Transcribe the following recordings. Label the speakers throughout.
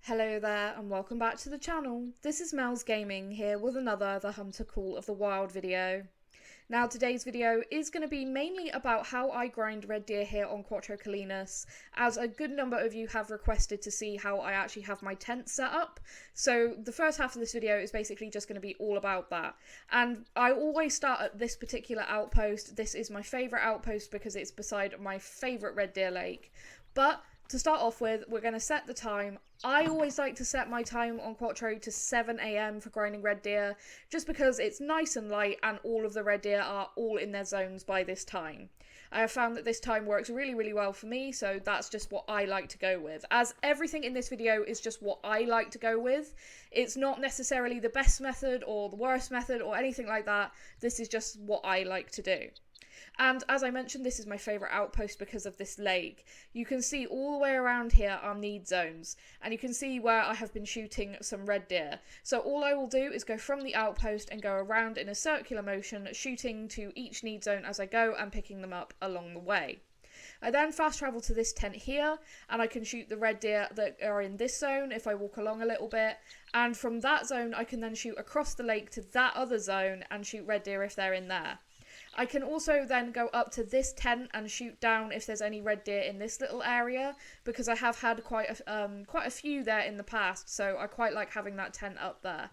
Speaker 1: Hello there and welcome back to the channel. This is Mel's Gaming here with another The Hunter Call of the Wild video. Now today's video is going to be mainly about how I grind red deer here on Quattro Colinas, as a good number of you have requested to see how I actually have my tent set up. So the first half of this video is basically just going to be all about that. And I always start at this particular outpost. This is my favourite outpost because it's beside my favourite red deer lake. But to start off with, we're going to set the time. I always like to set my time on Quattro to 7 AM for grinding red deer, just because it's nice and light and all of the red deer are all in their zones by this time. I have found that this time works really well for me, so that's just what I like to go with. As everything in this video is just what I like to go with. It's not necessarily the best method or the worst method or anything like that. This is just what I like to do. And as I mentioned, this is my favourite outpost because of this lake. You can see all the way around here are need zones, and you can see where I have been shooting some red deer. So all I will do is go from the outpost and go around in a circular motion, shooting to each need zone as I go and picking them up along the way. I then fast travel to this tent here, and I can shoot the red deer that are in this zone if I walk along a little bit, and from that zone I can then shoot across the lake to that other zone and shoot red deer if they're in there. I can also then go up to this tent and shoot down if there's any red deer in this little area, because I have had quite a few there in the past, so I quite like having that tent up there.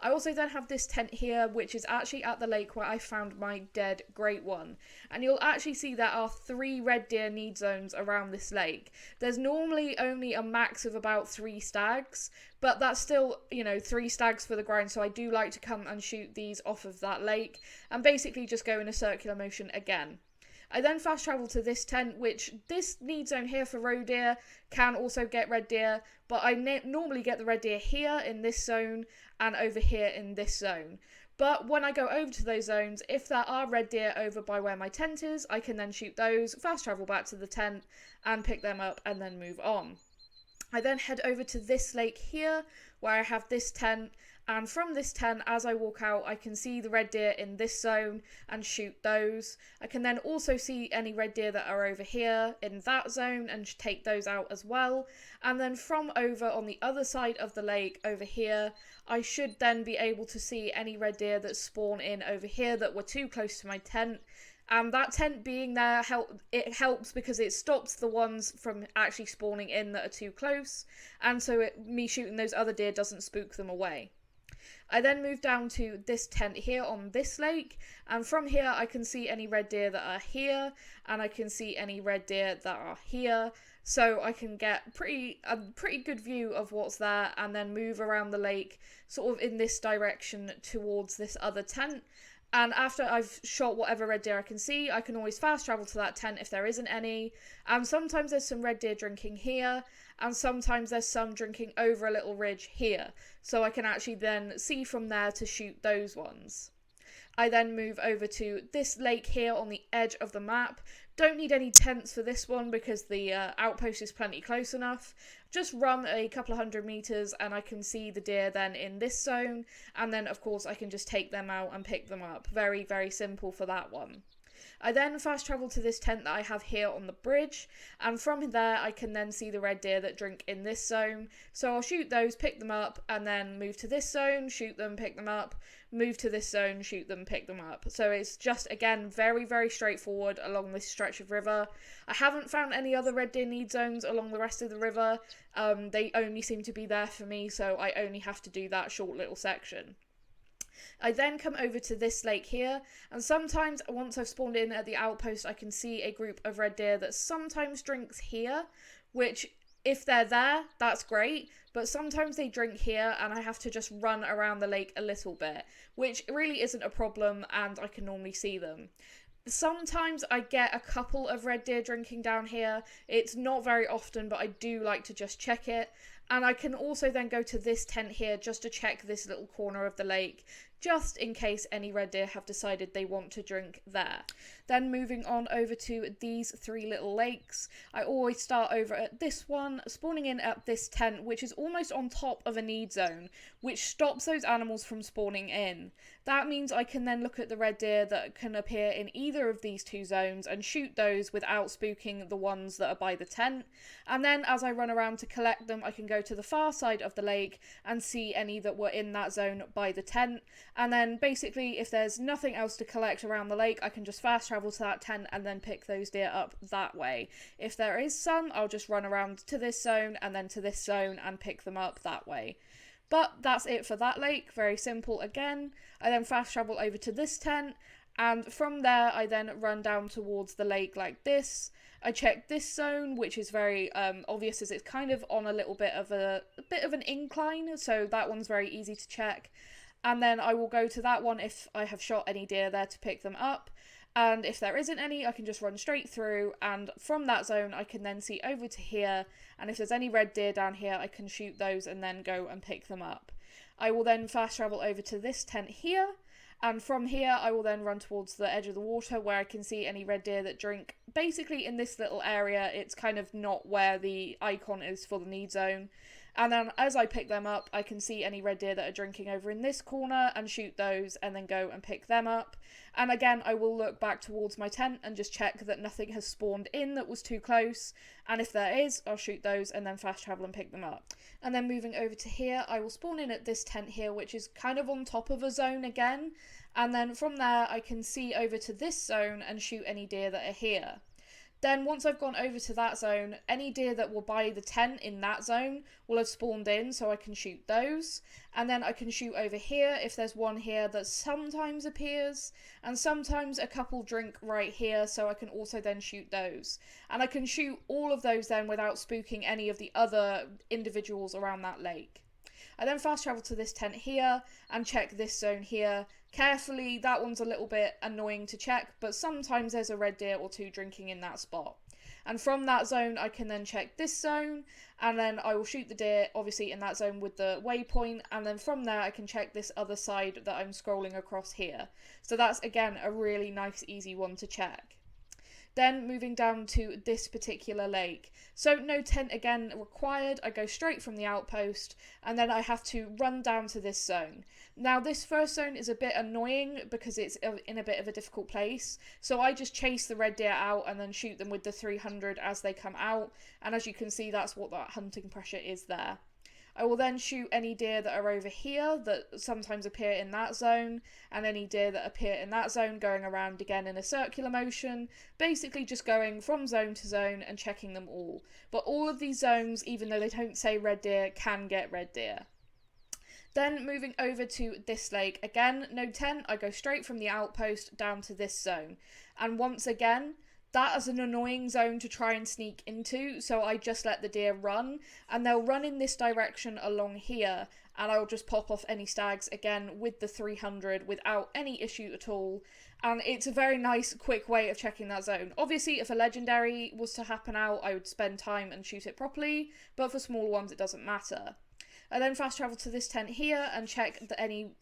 Speaker 1: I also then have this tent here, which is actually at the lake where I found my dead great one. And you'll actually see there are 3 red deer need zones around this lake. There's normally only a max of about 3 stags, but that's still, 3 stags for the grind, so I do like to come and shoot these off of that lake, and basically just go in a circular motion again. I then fast travel to this tent, which this need zone here for roe deer can also get red deer, but I normally get the red deer here in this zone and over here in this zone. But when I go over to those zones, if there are red deer over by where my tent is, I can then shoot those, fast travel back to the tent and pick them up and then move on. I then head over to this lake here where I have this tent, and from this tent as I walk out I can see the red deer in this zone and shoot those. I can then also see any red deer that are over here in that zone and take those out as well. And then from over on the other side of the lake over here, I should then be able to see any red deer that spawn in over here that were too close to my tent. And that tent being there, it helps because it stops the ones from actually spawning in that are too close, and so me shooting those other deer doesn't spook them away. I then move down to this tent here on this lake, and from here I can see any red deer that are here, and I can see any red deer that are here, so I can get a pretty good view of what's there, and then move around the lake sort of in this direction towards this other tent. And after I've shot whatever red deer I can see, I can always fast travel to that tent if there isn't any. And sometimes there's some red deer drinking here, and sometimes there's some drinking over a little ridge here. So I can actually then see from there to shoot those ones. I then move over to this lake here on the edge of the map. Don't need any tents for this one because the outpost is plenty close enough. Just run a couple of 100 meters and I can see the deer then in this zone, and then of course I can just take them out and pick them up. Very simple for that one. I then fast travel to this tent that I have here on the bridge, and from there I can then see the red deer that drink in this zone. So I'll shoot those, pick them up, and then move to this zone, shoot them, pick them up, move to this zone, shoot them, pick them up. So it's just, again, very straightforward along this stretch of river. I haven't found any other red deer need zones along the rest of the river. They only seem to be there for me, so I only have to do that short little section. I then come over to this lake here, and sometimes once I've spawned in at the outpost I can see a group of red deer that sometimes drinks here, which if they're there that's great, but sometimes they drink here and I have to just run around the lake a little bit, which really isn't a problem and I can normally see them. Sometimes I get a couple of red deer drinking down here. It's not very often, but I do like to just check it. And I can also then go to this tent here just to check this little corner of the lake, just in case any red deer have decided they want to drink there. Then moving on over to these 3 little lakes, I always start over at this one, spawning in at this tent, which is almost on top of a need zone, which stops those animals from spawning in. That means I can then look at the red deer that can appear in either of these 2 zones and shoot those without spooking the ones that are by the tent. And then as I run around to collect them, I can go to the far side of the lake and see any that were in that zone by the tent. And then basically, if there's nothing else to collect around the lake, I can just fast travel to that tent and then pick those deer up that way. If there is some, I'll just run around to this zone and then to this zone and pick them up that way. But that's it for that lake, very simple again. I then fast travel over to this tent, and from there I then run down towards the lake like this. I check this zone, which is very obvious as it's kind of on a little bit of an incline, so that one's very easy to check. And then I will go to that one if I have shot any deer there to pick them up. And if there isn't any, I can just run straight through, and from that zone I can then see over to here, and if there's any red deer down here I can shoot those and then go and pick them up. I will then fast travel over to this tent here, and from here I will then run towards the edge of the water where I can see any red deer that drink. Basically in this little area, it's kind of not where the icon is for the need zone. And then as I pick them up, I can see any red deer that are drinking over in this corner and shoot those and then go and pick them up. And again, I will look back towards my tent and just check that nothing has spawned in that was too close. And if there is, I'll shoot those and then fast travel and pick them up. And then moving over to here, I will spawn in at this tent here, which is kind of on top of a zone again. And then from there, I can see over to this zone and shoot any deer that are here. Then once I've gone over to that zone, any deer that will by the tent in that zone will have spawned in, so I can shoot those. And then I can shoot over here if there's one here that sometimes appears, and sometimes a couple drink right here, so I can also then shoot those. And I can shoot all of those then without spooking any of the other individuals around that lake. I then fast travel to this tent here and check this zone here carefully. That one's a little bit annoying to check, but sometimes there's a red deer or 2 drinking in that spot. And from that zone I can then check this zone, and then I will shoot the deer obviously in that zone with the waypoint, and then from there I can check this other side that I'm scrolling across here. So that's again a really nice easy one to check. Then moving down to this particular lake. So no tent again required, I go straight from the outpost and then I have to run down to this zone. Now this first zone is a bit annoying because it's in a bit of a difficult place, so I just chase the red deer out and then shoot them with the 300 as they come out, and as you can see that's what that hunting pressure is there. I will then shoot any deer that are over here that sometimes appear in that zone, and any deer that appear in that zone going around again in a circular motion, basically just going from zone to zone and checking them all. But all of these zones, even though they don't say red deer, can get red deer. Then moving over to this lake, again, no tent, I go straight from the outpost down to this zone. And once again, that is an annoying zone to try and sneak into, so I just let the deer run, and they'll run in this direction along here, and I'll just pop off any stags again with the 300 without any issue at all. And it's a very nice, quick way of checking that zone. Obviously, if a legendary was to happen out, I would spend time and shoot it properly, but for smaller ones, it doesn't matter. I then fast travel to this tent here and check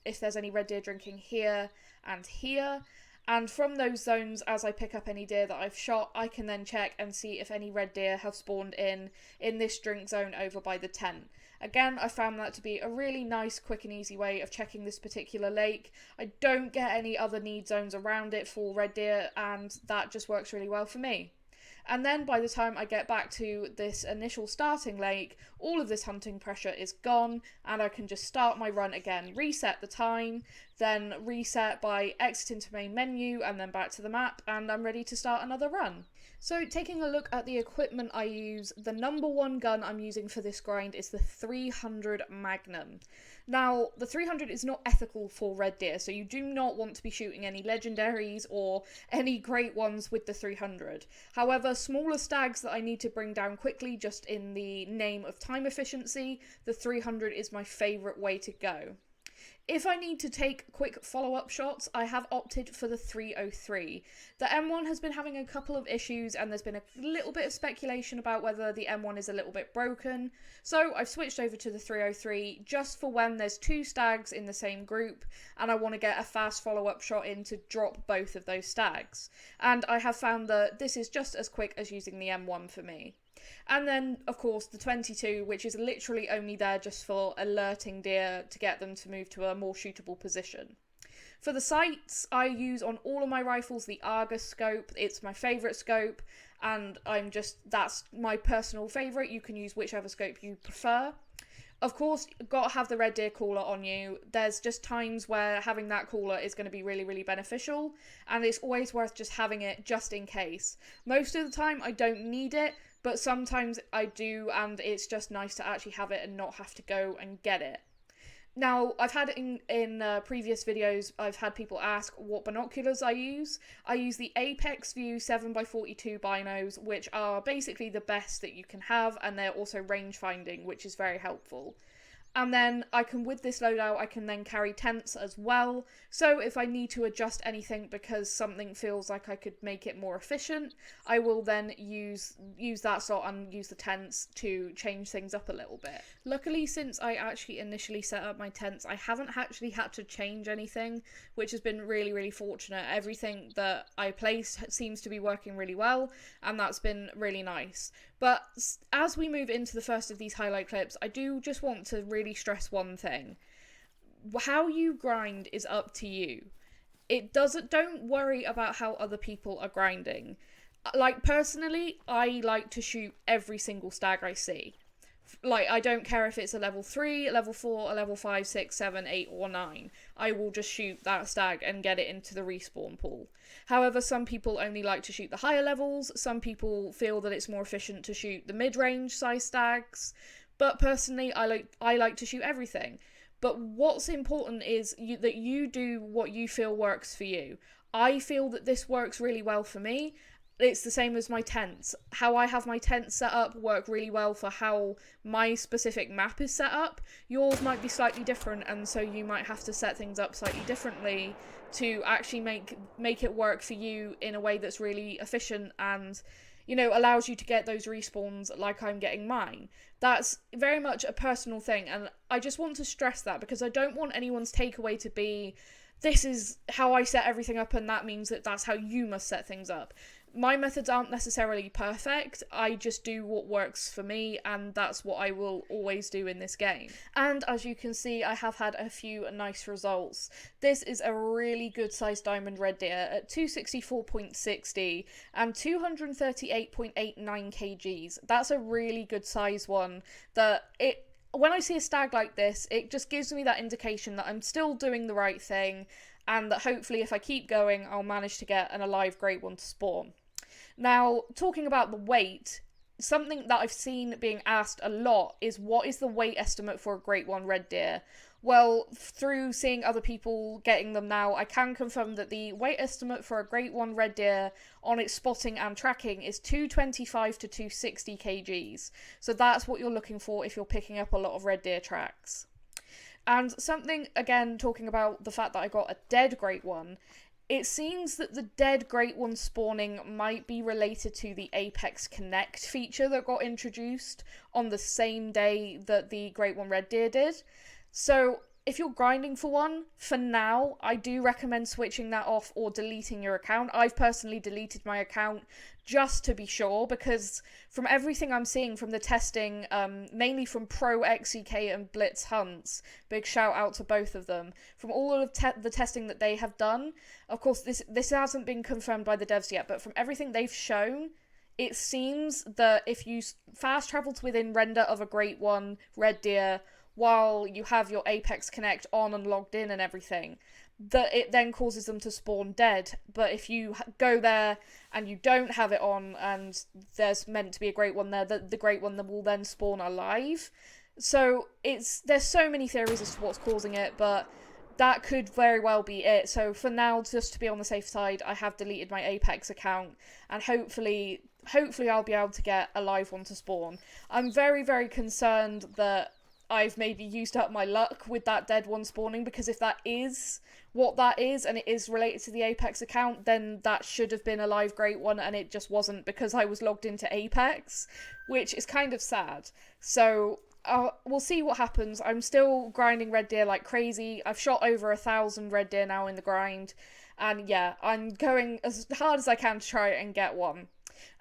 Speaker 1: if there's any red deer drinking here and here. And from those zones, as I pick up any deer that I've shot, I can then check and see if any red deer have spawned in this drink zone over by the tent. Again, I found that to be a really nice, quick and easy way of checking this particular lake. I don't get any other need zones around it for red deer, and that just works really well for me. And then by the time I get back to this initial starting lake, all of this hunting pressure is gone, and I can just start my run again, reset the time, then reset by exiting to main menu and then back to the map, and I'm ready to start another run. So taking a look at the equipment I use, the number one gun I'm using for this grind is the 300 Magnum. Now, the 300 is not ethical for red deer, so you do not want to be shooting any legendaries or any great ones with the 300. However, smaller stags that I need to bring down quickly just in the name of time efficiency, the 300 is my favourite way to go. If I need to take quick follow-up shots, I have opted for the 303. The M1 has been having a couple of issues, and there's been a little bit of speculation about whether the M1 is a little bit broken, so I've switched over to the 303 just for when there's two stags in the same group and I want to get a fast follow-up shot in to drop both of those stags. And I have found that this is just as quick as using the M1 for me. And then, of course, the 22, which is literally only there just for alerting deer to get them to move to a more suitable position. For the sights, I use on all of my rifles the Argus scope. It's my favourite scope, and that's my personal favourite. You can use whichever scope you prefer. Of course, you've got to have the red deer caller on you. There's just times where having that caller is going to be really, really beneficial, and it's always worth just having it just in case. Most of the time, I don't need it, but sometimes I do, and it's just nice to actually have it and not have to go and get it. Now, I've had in previous videos, I've had people ask what binoculars I use. I use the Apex View 7x42 binos, which are basically the best that you can have, and they're also range finding, which is very helpful. And then with this loadout, I can then carry tents as well. So if I need to adjust anything because something feels like I could make it more efficient, I will then use that slot and use the tents to change things up a little bit. Luckily, since I actually initially set up my tents, I haven't actually had to change anything, which has been really, really fortunate. Everything that I placed seems to be working really well, and that's been really nice. But as we move into the first of these highlight clips, I do just want to really stress one thing. How you grind is up to you. Don't worry about how other people are grinding. Like, personally, I like to shoot every single stag I see. Like, I don't care if it's a level 3, a level 4, a level 5, 6, 7, 8, or 9. I will just shoot that stag and get it into the respawn pool. However, some people only like to shoot the higher levels. Some people feel that it's more efficient to shoot the mid-range size stags. But personally, I like to shoot everything. But what's important is that you do what you feel works for you. I feel that this works really well for me. It's the same as my tents. How I have my tents set up work really well for how my specific map is set up. Yours might be slightly different, and so you might have to set things up slightly differently to actually make it work for you in a way that's really efficient and, allows you to get those respawns like I'm getting mine. That's very much a personal thing, and I just want to stress that because I don't want anyone's takeaway to be, this is how I set everything up and that means that that's how you must set things up. My methods aren't necessarily perfect, I just do what works for me, and that's what I will always do in this game. And as you can see, I have had a few nice results. This is a really good sized diamond red deer at 264.60 and 238.89 kgs. That's a really good size one when I see a stag like this, it just gives me that indication that I'm still doing the right thing, and that hopefully if I keep going, I'll manage to get an alive great one to spawn. Now, talking about the weight, something that I've seen being asked a lot is, what is the weight estimate for a great one red deer? Well, through seeing other people getting them now, I can confirm that the weight estimate for a great one red deer on its spotting and tracking is 225 to 260 kgs. So that's what you're looking for if you're picking up a lot of red deer tracks. And something, again, talking about the fact that I got a dead great one, it seems that the dead great one spawning might be related to the Apex Connect feature that got introduced on the same day that the great one red deer did. So if you're grinding for one, for now, I do recommend switching that off or deleting your account. I've personally deleted my account just to be sure, because from everything I'm seeing from the testing, mainly from Pro XEK and Blitz Hunts, big shout out to both of them, from all of the testing that they have done, of course this hasn't been confirmed by the devs yet, but from everything they've shown, it seems that if you fast travel to within render of a great one red deer, while you have your Apex Connect on and logged in and everything, that it then causes them to spawn dead. But if you go there and you don't have it on and there's meant to be a great one there, the great one will then spawn alive. So there's so many theories as to what's causing it, but that could very well be it. So for now, just to be on the safe side, I have deleted my Apex account, and hopefully I'll be able to get a live one to spawn. I'm very, very concerned that I've maybe used up my luck with that dead one spawning, because if that is what that is, and it is related to the Apex account, then that should have been a live great one, and it just wasn't because I was logged into Apex, which is kind of sad. So we'll see what happens. I'm still grinding red deer like crazy. I've shot over 1,000 red deer now in the grind, and yeah, I'm going as hard as I can to try and get one.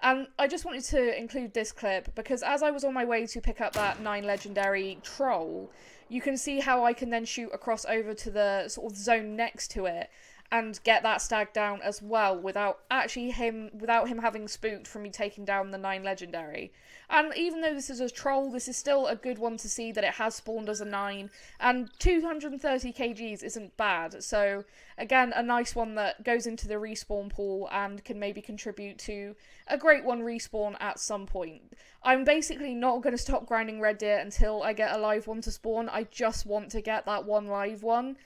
Speaker 1: And I just wanted to include this clip because as I was on my way to pick up that 9 legendary troll, you can see how I can then shoot across over to the sort of zone next to it and get that stag down as well without him having spooked from me taking down the 9 legendary. And even though this is a troll, this is still a good one to see that it has spawned as a 9, and 230 kgs isn't bad, so again, a nice one that goes into the respawn pool and can maybe contribute to a great one respawn at some point. I'm basically not going to stop grinding red deer until I get a live one to spawn. I just want to get that one live one.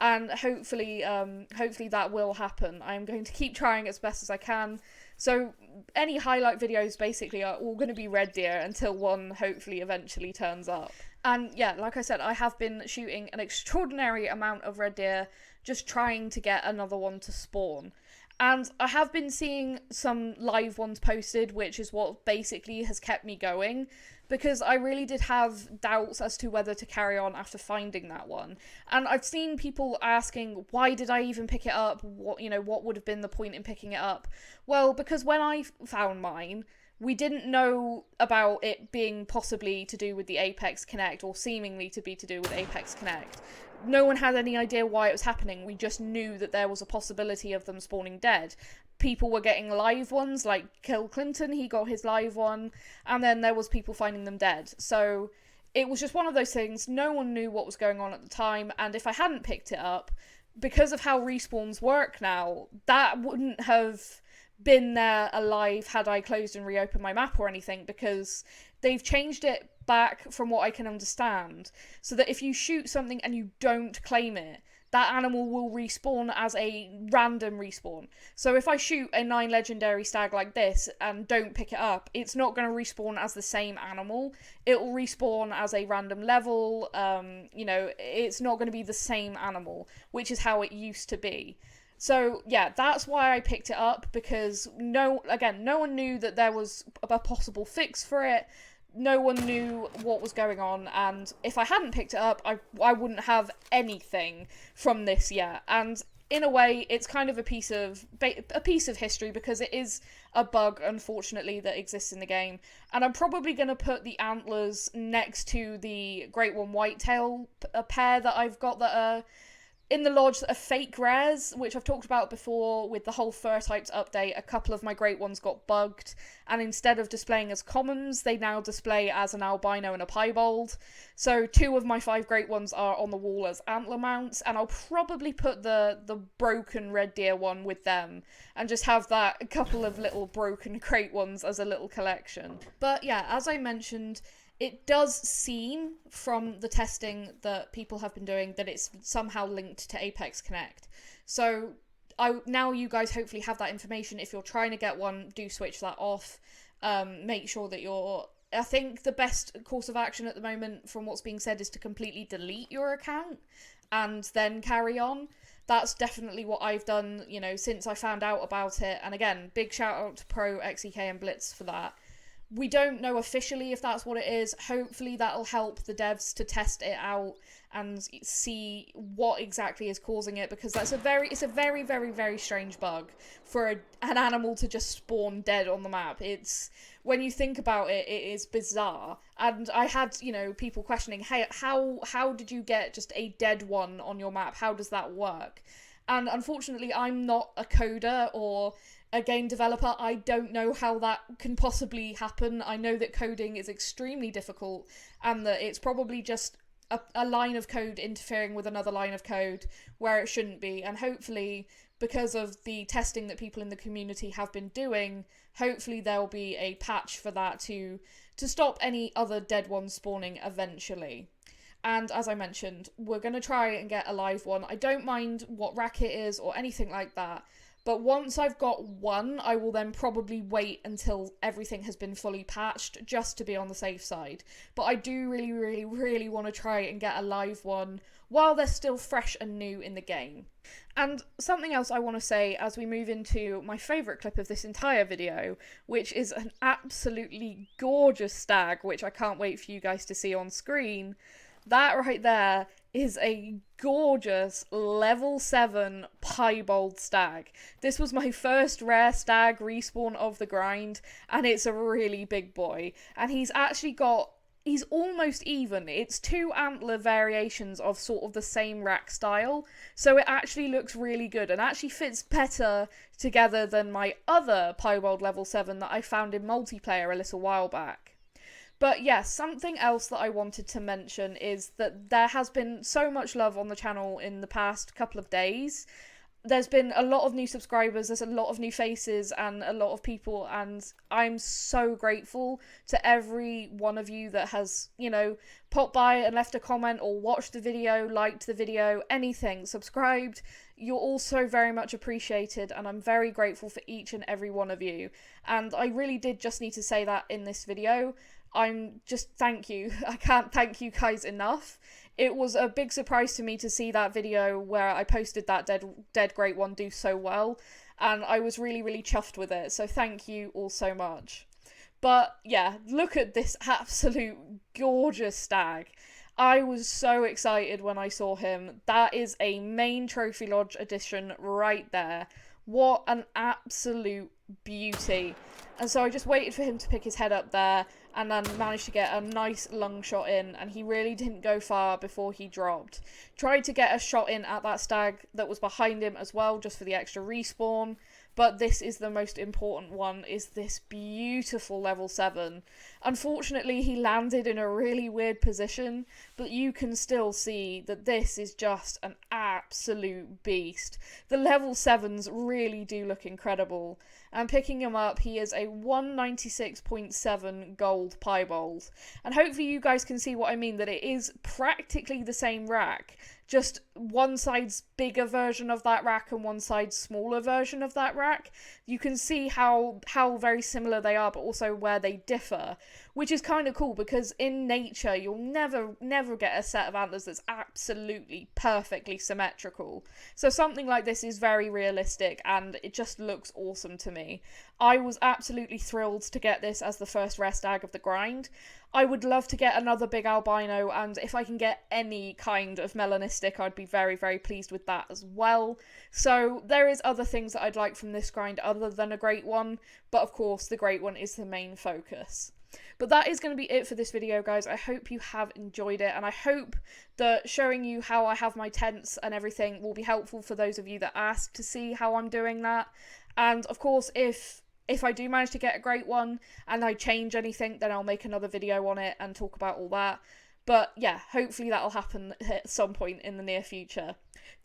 Speaker 1: And hopefully that will happen. I'm going to keep trying as best as I can. So any highlight videos basically are all going to be red deer until one hopefully eventually turns up. And yeah, like I said, I have been shooting an extraordinary amount of red deer, just trying to get another one to spawn. And I have been seeing some live ones posted, which is what basically has kept me going, because I really did have doubts as to whether to carry on after finding that one. And I've seen people asking, why did I even pick it up? What would have been the point in picking it up? Well, because when I found mine, we didn't know about it being possibly to do with the Apex Connect, or seemingly to be to do with Apex Connect. No one had any idea why it was happening. We just knew that there was a possibility of them spawning dead. People were getting live ones, like Kill Clinton, he got his live one, and then there was people finding them dead. So it was just one of those things. No one knew what was going on at the time, and if I hadn't picked it up, because of how respawns work now, that wouldn't have been there alive had I closed and reopened my map or anything, because they've changed it back, from what I can understand, so that if you shoot something and you don't claim it, that animal will respawn as a random respawn. So if I shoot a 9 legendary stag like this and don't pick it up, it's not going to respawn as the same animal. It will respawn as a random level. It's not going to be the same animal, which is how it used to be. So yeah, that's why I picked it up, because no one knew that there was a possible fix for it. No one knew what was going on, and if I hadn't picked it up, I wouldn't have anything from this yet. And in a way, it's kind of a piece of history, because it is a bug, unfortunately, that exists in the game. And I'm probably going to put the antlers next to the Great One Whitetail pair that I've got that are in the lodge that are fake rares, which I've talked about before with the whole fur types update. A couple of my great ones got bugged, and instead of displaying as commons, they now display as an albino and a piebald. So 2 of my 5 great ones are on the wall as antler mounts, and I'll probably put the broken red deer one with them, and just have that couple of little broken great ones as a little collection. But yeah, as I mentioned, it does seem from the testing that people have been doing that it's somehow linked to Apex Connect. So now you guys hopefully have that information. If you're trying to get one, do switch that off. Make sure that I think the best course of action at the moment, from what's being said, is to completely delete your account and then carry on. That's definitely what I've done, since I found out about it. And again, big shout out to Pro, XEK and Blitz for that. We don't know officially if that's what it is. Hopefully that'll help the devs to test it out and see what exactly is causing it, because it's a very, very, very strange bug for an animal to just spawn dead on the map. When you think about it, it is bizarre. And I had, people questioning, hey, how did you get just a dead one on your map? How does that work? And unfortunately, I'm not a coder or a game developer. I don't know how that can possibly happen. I know that coding is extremely difficult, and that it's probably just a line of code interfering with another line of code where it shouldn't be. And hopefully, because of the testing that people in the community have been doing, hopefully there'll be a patch for that to stop any other dead ones spawning eventually. And as I mentioned, we're going to try and get a live one. I don't mind what rack it is or anything like that. But once I've got one, I will then probably wait until everything has been fully patched, just to be on the safe side. But I do really, really, really want want to try and get a live one while they're still fresh and new in the game. And something else I want to say as we move into my favourite clip of this entire video, which is an absolutely gorgeous stag, which I can't wait for you guys to see on screen. That right there is a gorgeous level 7 piebald stag. This was my first rare stag respawn of the grind, and it's a really big boy. And he's almost even. It's 2 antler variations of sort of the same rack style, so it actually looks really good and actually fits better together than my other piebald level 7 that I found in multiplayer a little while back. But yes, something else that I wanted to mention is that there has been so much love on the channel in the past couple of days. There's been a lot of new subscribers, there's a lot of new faces and a lot of people, and I'm so grateful to every one of you that has, popped by and left a comment or watched the video, liked the video, anything, subscribed. You're all so very much appreciated, and I'm very grateful for each and every one of you. And I really did just need to say that in this video. Thank you. I can't thank you guys enough. It was a big surprise to me to see that video where I posted that dead great one do so well, and I was really, really chuffed with it, so thank you all so much. But yeah, look at this absolute gorgeous stag. I was so excited when I saw him. That is a main Trophy Lodge edition right there. What an absolute beauty. And so I just waited for him to pick his head up there and then managed to get a nice lung shot in, and he really didn't go far before he dropped. Tried to get a shot in at that stag that was behind him as well, just for the extra respawn, but this is the most important one, is this beautiful level 7. Unfortunately, he landed in a really weird position, but you can still see that this is just an absolute beast. The level 7s really do look incredible, and picking him up, he is a 196.7 gold piebald. And hopefully you guys can see what I mean, that it is practically the same rack, just one side's bigger version of that rack and one side's smaller version of that rack. You can see how very similar they are, but also where they differ, which is kind of cool, because in nature you'll never get a set of antlers that's absolutely perfectly symmetrical. So something like this is very realistic, and it just looks awesome to me. I was absolutely thrilled to get this as the first rare stag of the grind. I would love to get another big albino, and if I can get any kind of melanistic, I'd be very, very pleased with that as well. So there is other things that I'd like from this grind other than a great one, but of course the great one is the main focus. But that is going to be it for this video, guys. I hope you have enjoyed it, and I hope that showing you how I have my tents and everything will be helpful for those of you that ask to see how I'm doing that. And of course, if I do manage to get a great one and I change anything, then I'll make another video on it and talk about all that. But yeah, hopefully that'll happen at some point in the near future.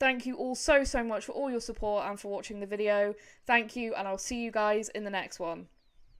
Speaker 1: Thank you all so much for all your support and for watching the video. Thank you, and I'll see you guys in the next one.